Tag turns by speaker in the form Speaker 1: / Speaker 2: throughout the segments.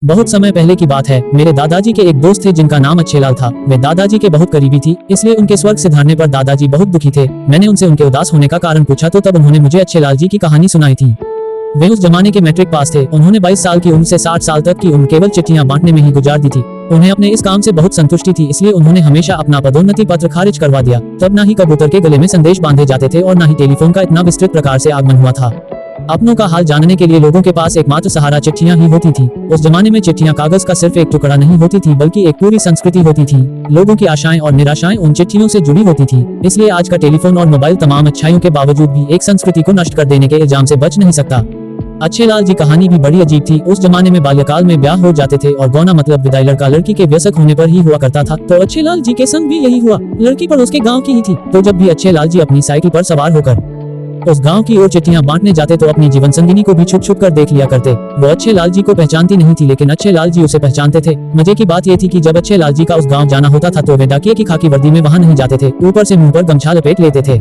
Speaker 1: बहुत समय पहले की बात है। मेरे दादाजी के एक दोस्त थे जिनका नाम अच्छेलाल था। वे दादाजी के बहुत करीबी थी, इसलिए उनके स्वर्ग सिधारने पर दादाजी बहुत दुखी थे। मैंने उनसे उनके उदास होने का कारण पूछा तो तब उन्होंने मुझे अच्छेलाल जी की कहानी सुनाई थी। वे उस जमाने के मैट्रिक पास थे। उन्होंने 22 साल की उम्र से 60 साल तक की उम्र केवल चिट्ठियां बांटने में ही गुजार दी थी। उन्हें अपने इस काम से बहुत संतुष्टि थी, इसलिए उन्होंने हमेशा अपना पदोन्नति पत्र खारिज करवा दिया। तब ना ही कबूतर के गले में संदेश बांधे जाते थे और ना ही टेलीफोन का इतना विस्तृत प्रकार से आगमन हुआ था। अपनों का हाल जानने के लिए लोगों के पास एकमात्र सहारा चिट्ठियां ही होती थी। उस जमाने में चिट्ठियां कागज का सिर्फ एक टुकड़ा नहीं होती थी, बल्कि एक पूरी संस्कृति होती थी। लोगों की आशाएं और निराशाएं उन चिट्ठियों से जुड़ी होती थी। इसलिए आज का टेलीफोन और मोबाइल तमाम अच्छाइयों के बावजूद भी एक संस्कृति को नष्ट कर देने के इल्जाम से बच नहीं सकता। अच्छेलाल जी कहानी भी बड़ी अजीब थी। उस जमाने में बाल्यकाल में ब्याह हो जाते थे और गौना मतलब विदाई लड़का लड़की के व्यसक होने पर ही हुआ करता था। तो अच्छेलाल जी के संग भी यही हुआ। लड़की पड़ोस के गांव की ही थी। तो जब भी अच्छेलाल जी अपनी साइकिल पर सवार होकर उस गांव की ओर चिट्ठियां बांटने जाते तो अपनी जीवन संगिनी को भी छुप छुप कर देख लिया करते। वो अच्छेलाल जी को पहचानती नहीं थी, लेकिन अच्छेलाल जी उसे पहचानते थे। मजे की बात ये थी कि जब अच्छेलाल जी का उस गांव जाना होता था तो वे डाकिये की खाकी वर्दी में वहां नहीं जाते थे, ऊपर से मुंह पर गमछा लपेट लेते थे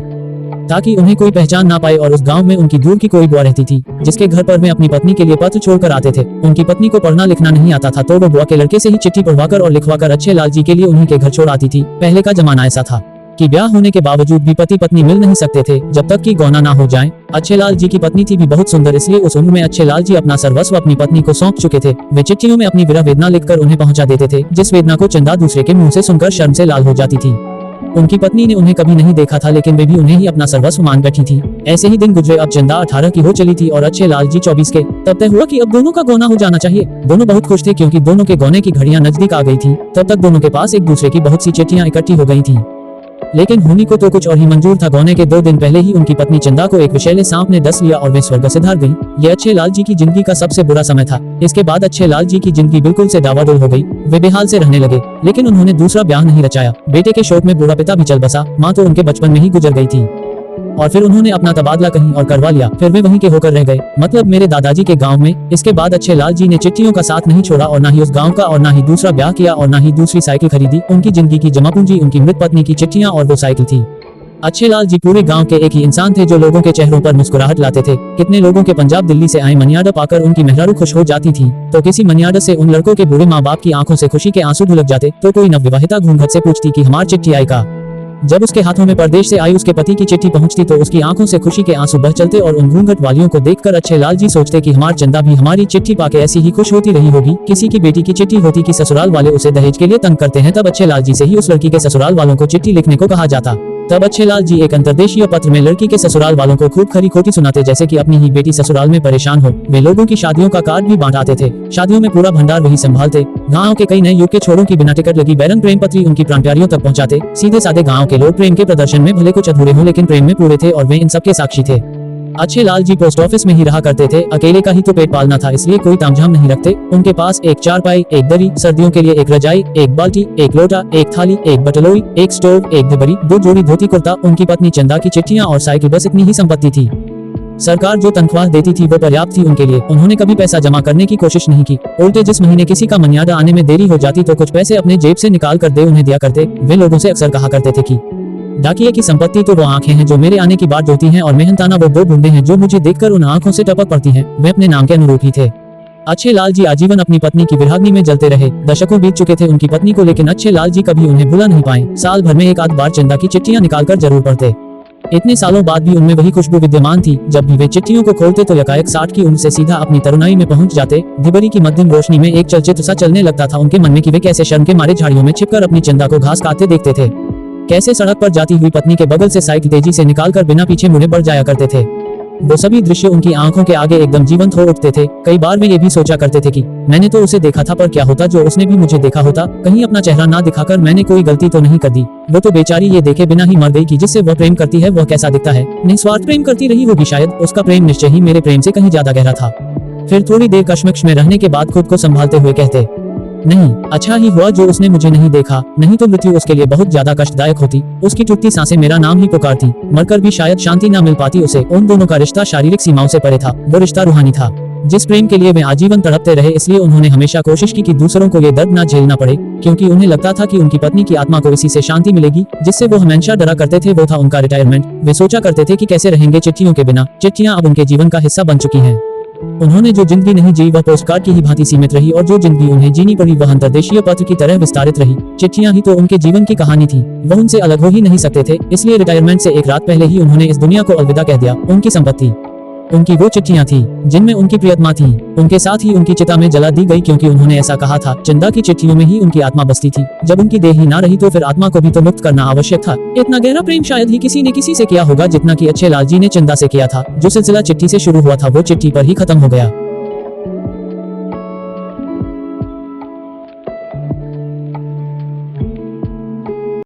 Speaker 1: ताकि उन्हें कोई पहचान ना पाए। और उस गांव में उनकी दूर की कोई बुआ रहती थी जिसके घर पर वे अपनी पत्नी के लिए पत्र छोड़कर आते थे। उनकी पत्नी को पढ़ना लिखना नहीं आता था, तो वो बुआ के लड़के से ही चिट्ठी पढ़वाकर और लिखवाकर अच्छेलाल जी के लिए उन्हीं के घर छोड़ आती थी। पहले का जमाना ऐसा था कि ब्याह होने के बावजूद भी पति पत्नी मिल नहीं सकते थे जब तक कि गौना ना हो जाए। अच्छेलाल जी की पत्नी थी भी बहुत सुंदर, इसलिए उस उम्र में अच्छेलाल जी अपना सर्वस्व अपनी पत्नी को सौंप चुके थे। वे चिट्ठियों में अपनी विरह वेदना लिखकर उन्हें पहुंचा देते थे, जिस वेदना को चंदा दूसरे के मुंह से सुनकर शर्म से लाल हो जाती थी। उनकी पत्नी ने उन्हें कभी नहीं देखा था, लेकिन वे भी उन्हें ही अपना सर्वस्व मान बैठी थी। ऐसे ही दिन गुजरे। अब चंदा 18 की हो चली थी और अच्छेलाल जी 24 के। तब तय हुआ कि अब दोनों का गौना हो जाना चाहिए। दोनों बहुत खुश थे क्योंकि दोनों के गौने की घड़ियां नजदीक आ गई थी। तब तक दोनों के पास एक दूसरे की बहुत सी चिट्ठियां इकट्ठी हो गई थी, लेकिन होनी को तो कुछ और ही मंजूर था। गौने के 2 दिन पहले ही उनकी पत्नी चंदा को एक विषैले सांप ने डस लिया और वे स्वर्ग सिधार गई। ये अच्छेलाल जी की जिंदगी का सबसे बुरा समय था। इसके बाद अच्छेलाल जी की जिंदगी बिल्कुल से डावाडोल हो गई। वे बेहाल से रहने लगे, लेकिन उन्होंने दूसरा ब्याह नहीं रचाया। बेटे के शोक में बूढ़ा पिता भी चल बसा। माँ तो उनके बचपन में ही गुजर गई थी और फिर उन्होंने अपना तबादला कहीं और करवा लिया। फिर वे वहीं के होकर रह गए, मतलब मेरे दादाजी के गांव में। इसके बाद अच्छेलाल जी ने चिट्ठियों का साथ नहीं छोड़ा और ना ही उस गांव का, और ना ही दूसरा ब्याह किया, और ना ही दूसरी साइकिल खरीदी। उनकी जिंदगी की जमा पूंजी उनकी मृत पत्नी की चिट्ठियां और वो साइकिल थी। अच्छेलाल जी पूरे गांव के एक ही इंसान थे जो लोगों के चेहरों पर मुस्कुराहट लाते थे। कितने लोगों के पंजाब दिल्ली से आए मनियाडा पाकर उनकी मेहरारू खुश हो जाती थी, तो किसी मनियाडा से उन लड़कों के बूढ़े माँ बाप की आंखों से खुशी के आंसू ढुलक जाते। तो कोई नवविवाहिता घूंघट से पूछती कि हमारी चिट्ठी आई का। जब उसके हाथों में परदेश से आई उसके पति की चिट्ठी पहुंचती तो उसकी आंखों से खुशी के आंसू बह चलते। और उन घूंघट वालियों को देखकर अच्छेलाल जी सोचते कि हमारी चंदा भी हमारी चिट्ठी पाके ऐसी ही खुश होती रही होगी। किसी की बेटी की चिट्ठी होती कि ससुराल वाले उसे दहेज के लिए तंग करते हैं, तब अच्छेलाल जी से ही उस लड़की के ससुराल वालों को चिट्ठी लिखने को कहा जाता। तब अच्छेलाल जी एक अंतर्देशीय पत्र में लड़की के ससुराल वालों को खूब खरी खोटी सुनाते, जैसे कि अपनी ही बेटी ससुराल में परेशान हो। वे लोगों की शादियों का कार्ड भी बांटाते थे। शादियों में पूरा भंडार वही संभालते। गांव के कई नए युग के छोरों की बिना टिकट लगी बैरन प्रेम पत्री उनकी प्राणप्यारियों तक पहुंचाते। सीधे साधे गांव के लोग प्रेम के प्रदर्शन में भले कुछ अधूरे हो, लेकिन प्रेम में पूरे थे और वे इन सबके साक्षी थे। अच्छेलाल जी पोस्ट ऑफिस में ही रहा करते थे। अकेले का ही तो पेट पालना था, इसलिए कोई तामझाम नहीं रखते। उनके पास एक चारपाई, एक दरी, सर्दियों के लिए एक रजाई, एक बाल्टी, एक लोटा, एक थाली, एक बटलोई, एक स्टोव, एक डिबरी, 2 जोड़ी धोती कुर्ता, उनकी पत्नी चंदा की चिट्ठियां और साइकिल, बस इतनी ही संपत्ति थी। सरकार जो तनख्वाह देती थी वो पर्याप्त थी उनके लिए। उन्होंने कभी पैसा जमा करने की कोशिश नहीं की। उल्टे जिस महीने किसी का मनियाडा आने में देरी हो जाती तो कुछ पैसे अपने जेब से निकाल कर दे उन्हें दिया करते। वे लोगों से अक्सर कहा करते थे कि डाकिये की संपत्ति तो वो आंखें हैं जो मेरे आने की बात जोती हैं, और मेहनताना वो 2 बूंदे हैं जो मुझे देखकर उन आंखों से टपक पड़ती हैं। वे अपने नाम के अनुरूप ही थे। अच्छेलाल जी आजीवन अपनी पत्नी की विरहाग्नि में जलते रहे। दशकों बीत चुके थे उनकी पत्नी को, लेकिन अच्छेलाल जी कभी उन्हें भुला नहीं पाए। साल भर में एक आध बार चंदा की चिट्ठियां निकालकर जरूर पढ़ते। इतने सालों बाद भी उनमें वही खुशबू विद्यमान थी। जब भी वे चिट्ठियों को खोलते तो यकायक 60 की उम्र से सीधा अपनी तरुणाई में पहुंच जाते। धिबरी की मध्यम रोशनी में एक चलचित्र सा चलने लगता था उनके मन में कि वे कैसे शर्म के मारे झाड़ियों में छिपकर अपनी चंदा को घास काटते देखते थे, कैसे सड़क पर जाती हुई पत्नी के बगल से साइकिल तेजी से निकालकर बिना पीछे मुड़े बढ़ जाया करते थे। वो सभी दृश्य उनकी आंखों के आगे एकदम जीवंत हो उठते थे। कई बार वे ये भी सोचा करते थे कि मैंने तो उसे देखा था, पर क्या होता जो उसने भी मुझे देखा होता। कहीं अपना चेहरा ना दिखाकर मैंने कोई गलती तो नहीं कर दी। वो तो बेचारी ये देखे बिना ही मर गई कि जिससे वह प्रेम करती है वह कैसा दिखता है। निस्वार्थ प्रेम करती रही होगी शायद। उसका प्रेम निश्चय ही मेरे प्रेम से कहीं ज्यादा गहरा था। फिर थोड़ी देर कश्मकश में रहने के बाद खुद को संभालते हुए कहते, नहीं, अच्छा ही हुआ जो उसने मुझे नहीं देखा, नहीं तो मृत्यु उसके लिए बहुत ज्यादा कष्टदायक होती। उसकी टूटती सांसें मेरा नाम ही पुकारती। मरकर भी शायद शांति ना मिल पाती उसे। उन दोनों का रिश्ता शारीरिक सीमाओं से परे था, वो रिश्ता रूहानी था, जिस प्रेम के लिए वे आजीवन तड़पते रहे। इसलिए उन्होंने हमेशा कोशिश की कि दूसरों को ये दर्द ना झेलना पड़े, क्योंकि उन्हें लगता था कि उनकी पत्नी की आत्मा को इसी से शांति मिलेगी, जिससे वो हमेशा डरा करते थे। वो था उनका रिटायरमेंट। वे सोचा करते थे कि कैसे रहेंगे चिट्ठियों के बिना। चिट्ठियां अब उनके जीवन का हिस्सा बन चुकी हैं। उन्होंने जो जिंदगी नहीं जी वह पोस्टकार्ड की ही भांति सीमित रही और जो जिंदगी उन्हें जीनी पड़ी वह अंतर्देशीय पत्र की तरह विस्तारित रही। चिट्ठियां ही तो उनके जीवन की कहानी थी। वह उनसे अलग हो ही नहीं सकते थे, इसलिए रिटायरमेंट से एक रात पहले ही उन्होंने इस दुनिया को अलविदा कह दिया। उनकी संपत्ति, उनकी वो चिट्ठियां थी जिनमें उनकी प्रियतमा थी, उनके साथ ही उनकी चिता में जला दी गई, क्योंकि उन्होंने ऐसा कहा था चंदा की चिट्ठियों में ही उनकी आत्मा बसती थी। जब उनकी देह ही ना रही तो फिर आत्मा को भी तो मुक्त करना आवश्यक था। इतना गहरा प्रेम शायद ही किसी ने किसी से किया होगा जितना कि अच्छे लाल जी ने चंदा से किया था। जो सिलसिला चिट्ठी से शुरू हुआ था वो चिट्ठी पर ही खत्म हो गया।